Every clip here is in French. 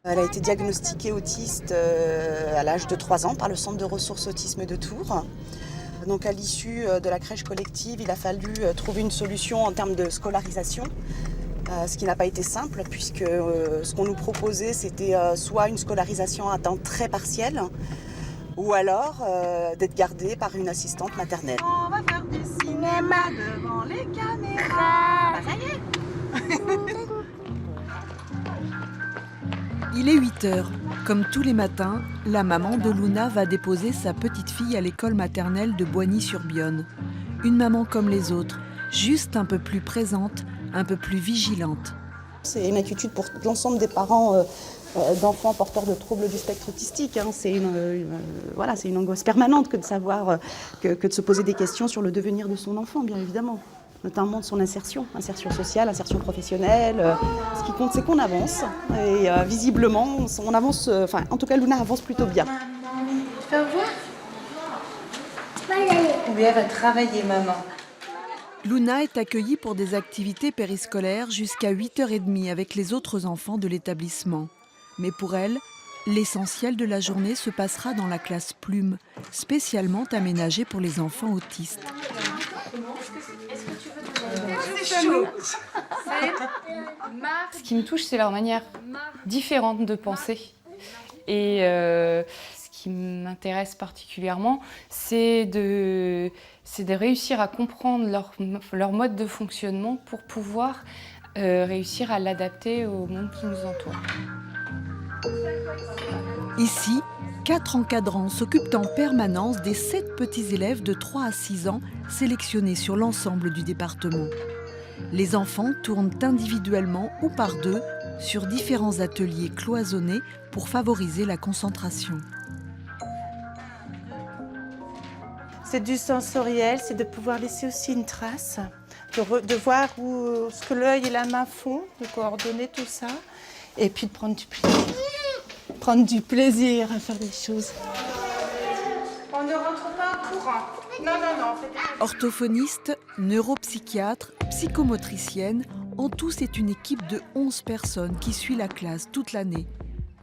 Elle a été diagnostiquée autiste à l'âge de 3 ans par le Centre de ressources autisme de Tours. Donc à l'issue de la crèche collective, il a fallu trouver une solution en termes de scolarisation, ce qui n'a pas été simple puisque ce qu'on nous proposait c'était soit une scolarisation à temps très partiel ou alors d'être gardée par une assistante maternelle. On va faire du cinéma devant les caméras. Ça y est. Il est 8h. Comme tous les matins, la maman de Luna va déposer sa petite fille à l'école maternelle de Boigny-sur-Bionne. Une maman comme les autres, juste un peu plus présente, un peu plus vigilante. C'est une inquiétude pour l'ensemble des parents d'enfants porteurs de troubles du spectre autistique. C'est une angoisse permanente que de savoir, que de se poser des questions sur le devenir de son enfant, bien évidemment. Notamment de son insertion sociale, insertion professionnelle. Ce qui compte, c'est qu'on avance. Et visiblement, on avance, en tout cas, Luna avance plutôt bien. Tu peux voir ? Oui, elle va travailler, maman. Luna est accueillie pour des activités périscolaires jusqu'à 8h30 avec les autres enfants de l'établissement. Mais pour elle, l'essentiel de la journée se passera dans la classe Plume, spécialement aménagée pour les enfants autistes. C'est chaud. Ce qui me touche, c'est leur manière différente de penser. Et ce qui m'intéresse particulièrement, c'est de réussir à comprendre leur mode de fonctionnement pour pouvoir réussir à l'adapter au monde qui nous entoure. Ici, 4 encadrants s'occupent en permanence des 7 petits élèves de 3 à 6 ans sélectionnés sur l'ensemble du département. Les enfants tournent individuellement ou par deux sur différents ateliers cloisonnés pour favoriser la concentration. C'est du sensoriel, c'est de pouvoir laisser aussi une trace, de voir ce que l'œil et la main font, de coordonner tout ça, et puis de prendre du plaisir. Prendre du plaisir à faire des choses. On ne rentre pas en courant. Non. Orthophonistes, neuropsychiatres, psychomotriciennes, en tout c'est une équipe de 11 personnes qui suit la classe toute l'année.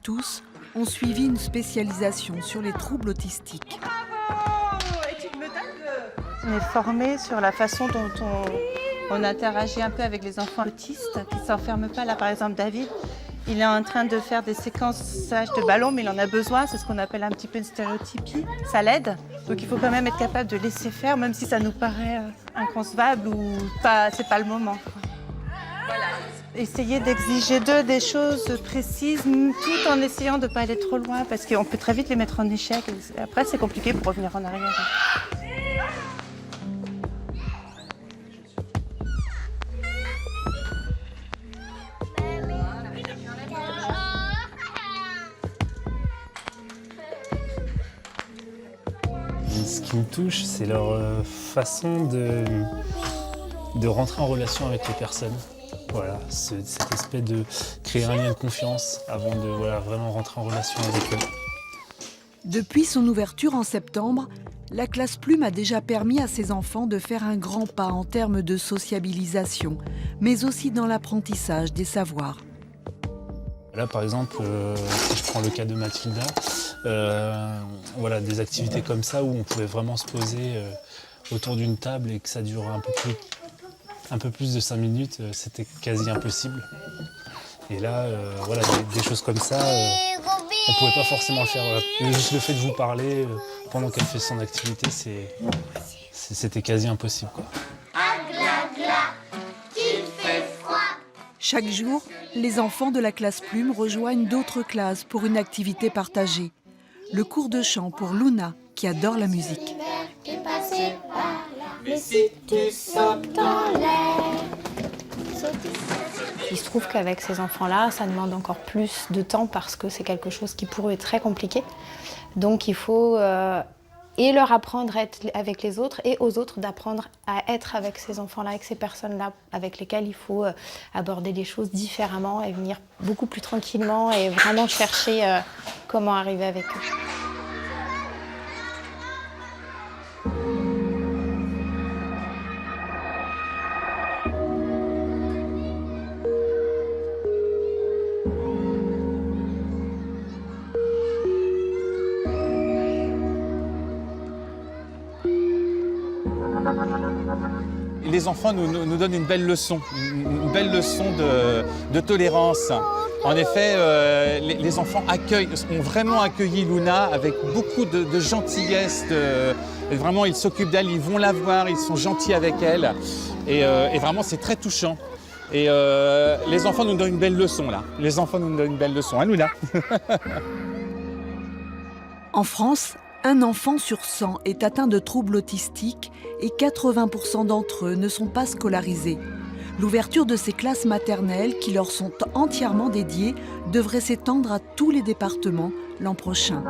Tous ont suivi une spécialisation sur les troubles autistiques. On est formé sur la façon dont on interagit un peu avec les enfants autistes qui ne s'enferment pas. Là, par exemple, David, il est en train de faire des séquençages de ballons, mais il en a besoin. C'est ce qu'on appelle un petit peu une stéréotypie. Ça l'aide. Donc il faut quand même être capable de laisser faire, même si ça nous paraît inconcevable ou pas, c'est pas le moment. Voilà. Essayer d'exiger d'eux des choses précises, tout en essayant de ne pas aller trop loin, parce qu'on peut très vite les mettre en échec. Et après, c'est compliqué pour revenir en arrière. Ce qui me touche, c'est leur façon de rentrer en relation avec les personnes. Voilà, cet aspect de créer un lien de confiance avant de vraiment rentrer en relation avec eux. Depuis son ouverture en septembre, la classe Plume a déjà permis à ses enfants de faire un grand pas en termes de sociabilisation, mais aussi dans l'apprentissage des savoirs. Là, par exemple, si je prends le cas de Mathilda, des activités comme ça où on pouvait vraiment se poser autour d'une table et que ça dure un peu plus de 5 minutes, c'était quasi impossible. Et là, des choses comme ça, on ne pouvait pas forcément le faire. Juste le fait de vous parler pendant qu'elle fait son activité, c'était quasi impossible, quoi. Chaque jour, les enfants de la classe Plume rejoignent d'autres classes pour une activité partagée. Le cours de chant pour Luna, qui adore la musique. Il se trouve qu'avec ces enfants-là, ça demande encore plus de temps parce que c'est quelque chose qui pour eux est très compliqué. Donc il faut et leur apprendre à être avec les autres et aux autres d'apprendre à être avec ces enfants-là, avec ces personnes-là avec lesquelles il faut aborder les choses différemment et venir beaucoup plus tranquillement et vraiment chercher comment arriver avec eux. Les enfants nous donnent une belle leçon de tolérance. En effet, les enfants ont vraiment accueilli Luna avec beaucoup de gentillesse. Vraiment, ils s'occupent d'elle, ils vont la voir, ils sont gentils avec elle. Et vraiment, c'est très touchant. Et les enfants nous donnent une belle leçon, là. Les enfants nous donnent une belle leçon, hein, Luna? En France, un enfant sur 100 est atteint de troubles autistiques et 80% d'entre eux ne sont pas scolarisés. L'ouverture de ces classes maternelles, qui leur sont entièrement dédiées, devrait s'étendre à tous les départements l'an prochain.